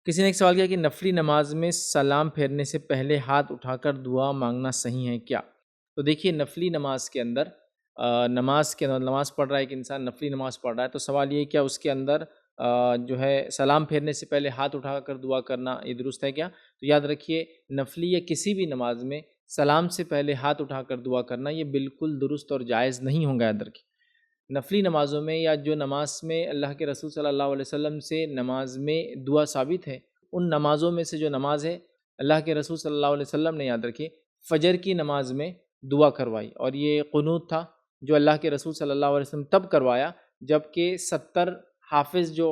کسی نے ایک سوال کیا کہ نفلی نماز میں سلام پھیرنے سے پہلے ہاتھ اٹھا کر دعا مانگنا صحیح ہے کیا؟ تو دیکھیے نفلی نماز کے اندر نماز پڑھ رہا ہے کہ انسان نفلی نماز پڑھ رہا ہے، تو سوال یہ ہے کیا اس کے اندر جو ہے سلام پھیرنے سے پہلے ہاتھ اٹھا کر دعا کرنا یہ درست ہے کیا؟ تو یاد رکھیے نفلی یا کسی بھی نماز میں سلام سے پہلے ہاتھ اٹھا کر دعا کرنا یہ بالکل درست اور جائز نہیں ہوگا. یاد رکھیے نفلی نمازوں میں یا جو نماز میں اللہ کے رسول صلی اللہ علیہ وسلم سے نماز میں دعا ثابت ہے، ان نمازوں میں سے جو نماز ہے اللہ کے رسول صلی اللہ علیہ وسلم نے یاد رکھیے فجر کی نماز میں دعا کروائی، اور یہ قنوت تھا جو اللہ کے رسول صلی اللہ علیہ وسلم تب کروایا جب کہ 70 حافظ جو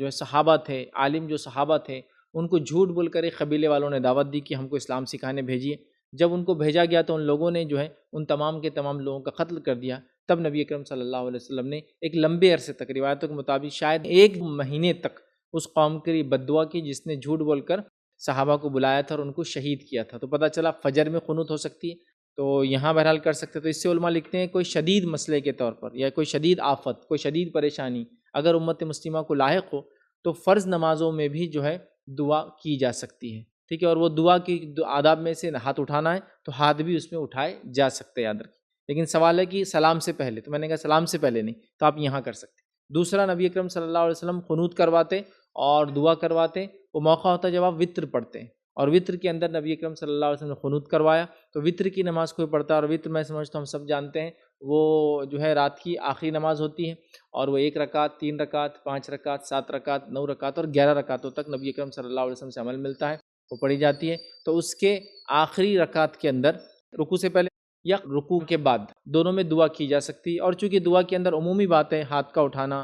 ہے صحابہ تھے، عالم جو صحابہ تھے، ان کو جھوٹ بول کر ایک قبیلے والوں نے دعوت دی کہ ہم کو اسلام سکھانے بھیجیے. جب ان کو بھیجا گیا تو ان لوگوں نے جو ہے ان تمام کے تمام لوگوں کا قتل کر دیا. تب نبی اکرم صلی اللہ علیہ وسلم نے ایک لمبے عرصے تک، روایتوں کے مطابق شاید 1 مہینے تک اس قوم کے لیے بد دعا کی جس نے جھوٹ بول کر صحابہ کو بلایا تھا اور ان کو شہید کیا تھا. تو پتہ چلا فجر میں قنوت ہو سکتی ہے، تو یہاں بہرحال کر سکتے. تو اس سے علماء لکھتے ہیں کوئی شدید مسئلے کے طور پر یا کوئی شدید آفت، کوئی شدید پریشانی اگر امت مسلمہ کو لاحق ہو تو فرض نمازوں میں بھی جو ہے دعا کی جا سکتی ہے. ٹھیک ہے، اور وہ دعا کی آداب میں سے ہاتھ اٹھانا ہے تو ہاتھ بھی اس میں اٹھائے جا سکتے. یاد رکھیں لیکن سوال ہے کہ سلام سے پہلے، تو میں نے کہا سلام سے پہلے نہیں، تو آپ یہاں کر سکتے. دوسرا، نبی اکرم صلی اللہ علیہ وسلم قنوت کرواتے اور دعا کرواتے، وہ موقع ہوتا ہے جب آپ وطر پڑھتے ہیں، اور وطر کے اندر نبی اکرم صلی اللہ علیہ وسلم نے قنوت کروایا. تو وطر کی نماز کوئی پڑھتا ہے، اور وطر میں سمجھتا ہوں ہم سب جانتے ہیں وہ جو ہے رات کی آخری نماز ہوتی ہے، اور وہ 1 رکعت، 3 رکعت، 5 رکعت، 7 رکعت، 9 رکعت اور 11 رکعتوں تک نبی اکرم صلی اللہ علیہ وسلم سے عمل ملتا ہے، وہ پڑھی جاتی ہے. تو اس کے آخری رکعت کے اندر رکوع سے پہلے یا رکوع کے بعد دونوں میں دعا کی جا سکتی ہے. اور چونکہ دعا کے اندر عمومی بات ہے، ہاتھ کا اٹھانا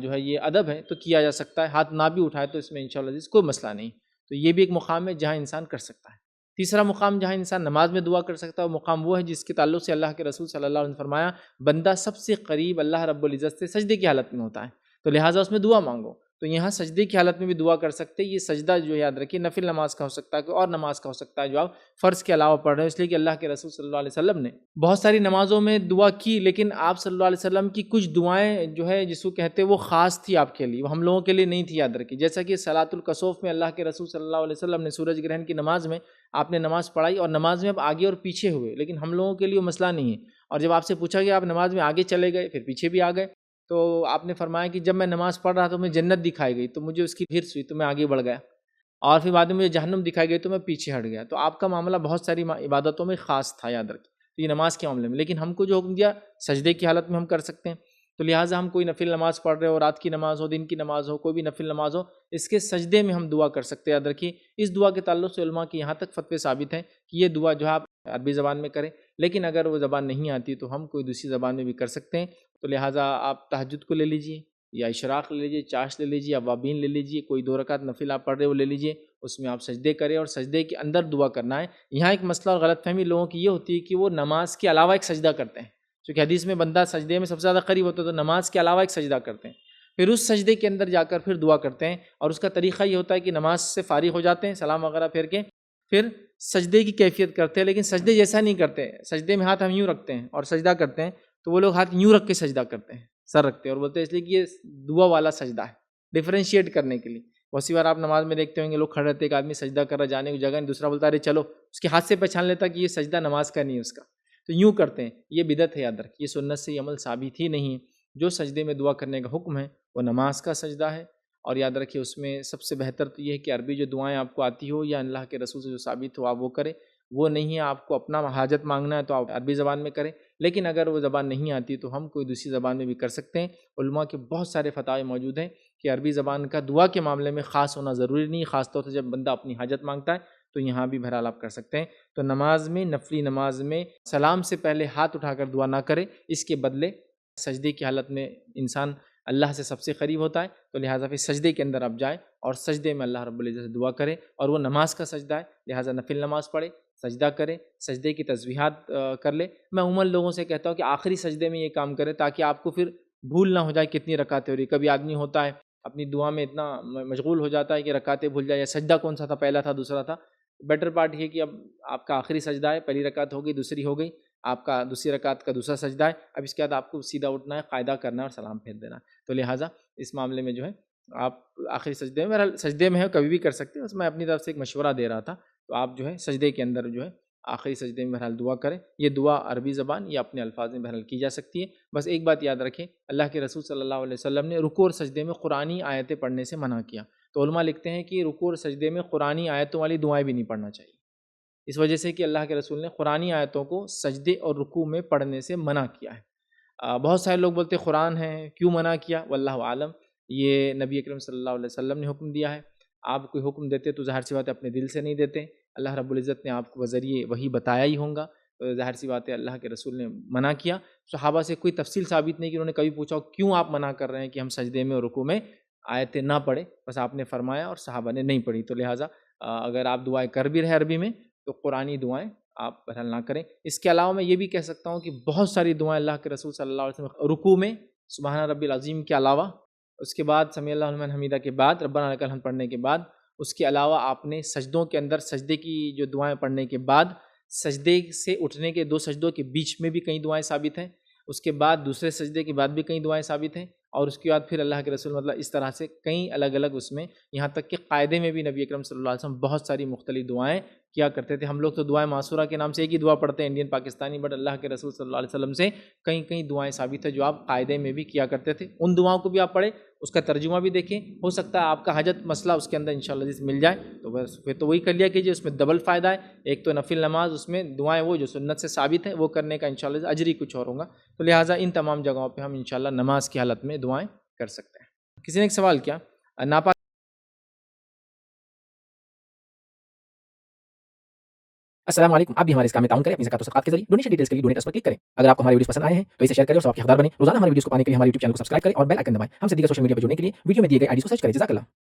جو ہے یہ ادب ہے تو کیا جا سکتا ہے. ہاتھ نہ بھی اٹھائے تو اس میں انشاءاللہ کوئی مسئلہ نہیں. تو یہ بھی ایک مقام ہے جہاں انسان کر سکتا ہے. تیسرا مقام جہاں انسان نماز میں دعا کر سکتا ہے وہ مقام وہ ہے جس کے تعلق سے اللہ کے رسول صلی اللہ علیہ وسلم نے فرمایا بندہ سب سے قریب اللہ رب العزت سے سجدے کی حالت میں ہوتا ہے، تو لہٰذا اس میں دعا مانگو. تو یہاں سجدے کی حالت میں بھی دعا کر سکتے. یہ سجدہ جو یاد رکھیے نفل نماز کا ہو سکتا ہے، کوئی اور نماز کا ہو سکتا ہے جو آپ فرض کے علاوہ پڑھ رہے ہیں، اس لیے کہ اللہ کے رسول صلی اللہ علیہ وسلم نے بہت ساری نمازوں میں دعا کی، لیکن آپ صلی اللہ علیہ وسلم کی کچھ دعائیں جو ہے جس کو کہتے ہیں وہ خاص تھی آپ کے لیے، وہ ہم لوگوں کے لیے نہیں تھی. یاد رکھیے جیسا کہ صلاۃ الکسوف میں اللہ کے رسول صلی اللہ علیہ وسلم نے سورج گرہن کی نماز میں آپ نے نماز پڑھائی اور نماز میں آپ آگے اور پیچھے ہوئے، لیکن ہم لوگوں کے لیے وہ مسئلہ نہیں ہے. اور جب آپ سے پوچھا گیا آپ نماز میں آگے چلے گئے پھر پیچھے بھی آ گئے، تو آپ نے فرمایا کہ جب میں نماز پڑھ رہا تو مجھے جنت دکھائی گئی تو مجھے اس کی ہرس ہوئی تو میں آگے بڑھ گیا، اور پھر بعد میں مجھے جہنم دکھائی گئی تو میں پیچھے ہٹ گیا. تو آپ کا معاملہ بہت ساری عبادتوں میں خاص تھا. یاد رکھیں تو یہ نماز کے معاملے میں، لیکن ہم کو جو حکم دیا سجدے کی حالت میں ہم کر سکتے ہیں. تو لہٰذا ہم کوئی نفل نماز پڑھ رہے ہو، رات کی نماز ہو، دن کی نماز ہو، کوئی بھی نفل نماز ہو، اس کے سجدے میں ہم دعا کر سکتے ہیں. یاد رکھیے اس دعا کے تعلق سے علماء کے یہاں تک فتوے ثابت ہیں کہ یہ دعا جو ہے آپ عربی زبان میں کریں، لیکن اگر وہ زبان نہیں آتی تو ہم کوئی دوسری زبان میں بھی کر سکتے ہیں. تو لہٰذا آپ تہجد کو لے لیجئے یا اشراق لے لیجئے، چاشت لے لیجئے، اوابین لے لیجئے، کوئی 2 رکعت نفل آپ پڑھ رہے وہ لے لیجئے، اس میں آپ سجدے کریں اور سجدے کے اندر دعا کرنا ہے. یہاں ایک مسئلہ اور غلط فہمی لوگوں کی یہ ہوتی ہے کہ وہ نماز کے علاوہ ایک سجدہ کرتے ہیں، چونکہ حدیث میں بندہ سجدے میں سب سے زیادہ قریب ہوتا ہے، تو نماز کے علاوہ ایک سجدہ کرتے ہیں، پھر اس سجدے کے اندر جا کر پھر دعا کرتے ہیں. اور اس کا طریقہ یہ ہوتا ہے کہ نماز سے فارغ ہو جاتے ہیں، سلام وغیرہ پھیر کے پھر سجدے کی کیفیت کرتے ہیں، لیکن سجدے جیسا نہیں کرتے. سجدے میں ہاتھ ہم یوں رکھتے ہیں اور سجدہ کرتے ہیں، تو وہ لوگ ہاتھ یوں رکھ کے سجدہ کرتے ہیں، سر رکھتے ہیں، اور بولتے ہیں اس لیے کہ یہ دعا والا سجدہ ہے، ڈیفرینشیٹ کرنے کے لیے. بہت سی بار آپ نماز میں دیکھتے ہوں گے لوگ کھڑے رہتے، ایک آدمی سجدہ کر رہا جانے کی جگہ نہیں، دوسرا بولتا ہے ارے چلو، اس کے ہاتھ سے پہچان لیتا کہ یہ سجدہ نماز کا نہیں ہے اس کا، تو یوں کرتے ہیں. یہ بدعت ہے. یاد رکھیے یہ سنت سے یہ عمل ثابت ہی نہیں. جو سجدے میں دعا کرنے کا حکم ہے وہ نماز کا سجدہ ہے. اور یاد رکھیے اس میں سب سے بہتر تو یہ ہے کہ عربی جو دعائیں آپ کو آتی ہو یا اللہ کے رسول سے جو ثابت ہو آپ وہ کریں. وہ نہیں ہے آپ کو اپنا حاجت مانگنا ہے تو آپ عربی زبان میں کریں، لیکن اگر وہ زبان نہیں آتی تو ہم کوئی دوسری زبان میں بھی کر سکتے ہیں. علماء کے بہت سارے فتاوی موجود ہیں کہ عربی زبان کا دعا کے معاملے میں خاص ہونا ضروری نہیں، خاص طور سے جب بندہ اپنی حاجت مانگتا ہے تو یہاں بھی بہرحال آپ کر سکتے ہیں. تو نماز میں، نفلی نماز میں سلام سے پہلے ہاتھ اٹھا کر دعا نہ کرے، اس کے بدلے سجدے کی حالت میں انسان اللہ سے سب سے قریب ہوتا ہے، تو لہٰذا پھر سجدے کے اندر آپ جائیں اور سجدے میں اللہ رب العزت سے دعا کریں. اور وہ نماز کا سجدہ ہے، لہٰذا نفل نماز پڑھے، سجدہ کرے، سجدے کی تسبیحات کر لے. میں عموماً لوگوں سے کہتا ہوں کہ آخری سجدے میں یہ کام کرے تاکہ آپ کو پھر بھول نہ ہو جائے کتنی رکعتیں ہو رہی. کبھی آدمی ہوتا ہے اپنی دعا میں اتنا مشغول ہو جاتا ہے کہ رکعتیں بھول جائے یا سجدہ کون سا تھا، پہلا تھا دوسرا تھا. بیٹر پارٹ یہ کہ اب آپ کا آخری سجدہ ہے، پہلی رکعت ہو گئی، دوسری ہو گئی، آپ کا دوسری رکعت کا دوسرا سجدہ ہے، اب اس کے بعد آپ کو سیدھا اٹھنا ہے، قاعدہ کرنا ہے اور سلام پھیر دینا ہے. تو لہٰذا اس معاملے میں جو ہے آپ آخری سجدے میں، بہرحال سجدے میں ہے کبھی بھی کر سکتے ہیں، بس میں اپنی طرف سے ایک مشورہ دے رہا تھا، تو آپ جو ہے سجدے کے اندر جو ہے آخری سجدے میں بہرحال دعا کریں۔ یہ دعا عربی زبان یا اپنے الفاظ میں بہرحال کی جا سکتی ہے۔ بس ایک بات یاد رکھیں، اللہ کے رسول صلی اللہ علیہ وسلم نے رکوع اور سجدے میں قرآنی آیتیں پڑھنے سے منع کیا، تو علماء لکھتے ہیں کہ رکوع اور سجدے میں قرآنی آیتوں والی دعائیں بھی نہیں پڑھنا چاہیے، اس وجہ سے کہ اللہ کے رسول نے قرآنی آیتوں کو سجدے اور رکوع میں پڑھنے سے منع کیا ہے۔ بہت سارے لوگ بولتے قرآن ہے کیوں منع کیا، واللہ عالم، یہ نبی اکرم صلی اللہ علیہ وسلم نے حکم دیا ہے۔ آپ کوئی حکم دیتے تو ظاہر سی بات ہے اپنے دل سے نہیں دیتے، اللہ رب العزت نے آپ کو بذریعے وہی بتایا ہی ہوگا، تو ظاہر سی بات ہے اللہ کے رسول نے منع کیا۔ صحابہ سے کوئی تفصیل ثابت نہیں کہ انہوں نے کبھی پوچھا کیوں آپ منع کر رہے ہیں کہ ہم سجدے میں اور رکوع میں آیتیں نہ پڑھیں، بس آپ نے فرمایا اور صحابہ نے نہیں پڑھی، تو لہٰذا اگر آپ دعائیں کر بھی رہے عربی میں تو قرآنی دعائیں آپ بہرحال نہ کریں۔ اس کے علاوہ میں یہ بھی کہہ سکتا ہوں کہ بہت ساری دعائیں اللہ کے رسول صلی اللہ علیہ وسلم رکوع میں سبحان ربی العظیم کے علاوہ، اس کے بعد سمیع اللہ لمن حمیدہ کے بعد، ربنا لک الحمد پڑھنے کے بعد، اس کے علاوہ آپ نے سجدوں کے اندر سجدے کی جو دعائیں پڑھنے کے بعد، سجدے سے اٹھنے کے 2 سجدوں کے بیچ میں بھی کئی دعائیں ثابت ہیں، اس کے بعد دوسرے سجدے کے بعد بھی کئی دعائیں ثابت ہیں، اور اس کے بعد پھر اللہ کے رسول مطلب اس طرح سے کئی الگ الگ اس میں، یہاں تک کہ قاعدے میں بھی نبی اکرم صلی اللہ علیہ وسلم بہت ساری مختلف دعائیں کیا کرتے تھے۔ ہم لوگ تو دعائیں معصورہ کے نام سے ایک ہی دعا پڑھتے ہیں انڈین پاکستانی، بٹ اللہ کے رسول صلی اللہ علیہ وسلم سے کئی دعائیں ثابت ہیں جو آپ قاعدے میں بھی کیا کرتے تھے۔ ان دعاؤں کو بھی آپ پڑھیں، اس کا ترجمہ بھی دیکھیں، ہو سکتا ہے آپ کا حاجت مسئلہ اس کے اندر انشاءاللہ جس مل جائے، تو بس پھر تو وہی کر لیا کیجیے، اس میں ڈبل فائدہ ہے، ایک تو نفل نماز، اس میں دعائیں وہ جو سنت سے ثابت ہیں وہ کرنے کا انشاءاللہ اجر ہی کچھ اور ہوگا، تو لہٰذا ان تمام جگہوں پہ ہم انشاءاللہ نماز کی حالت میں دعائیں کر سکتے ہیں۔ کسی نے ایک سوال کیا، ناپاک السلام علیکم، آپ بھی ہمارے اس کام میں تعاون کریں اپنی زکات و صدقات کے ذریعے۔ ڈونیشن ڈیٹیلز کے لیے ڈونیٹ اس پر کلک کریں۔ اگر آپ کو ہمارے ویڈیوز پسند آئے ہیں تو اسے شیئر کریں اور ثواب کے حقدار بنیں۔ روزانہ ہمارے ویڈیوز کو پانے کے لیے ہمارے یوٹیوب چینل کو سبسکرائب کریں اور بیل آئکن دبائیں۔ ہم سے دیگر سوشل میڈیا پہ جڑنے کے لیے ویڈیو میں دیے گئے آئی ڈیز کو سرچ کریں۔ جزاک اللہ۔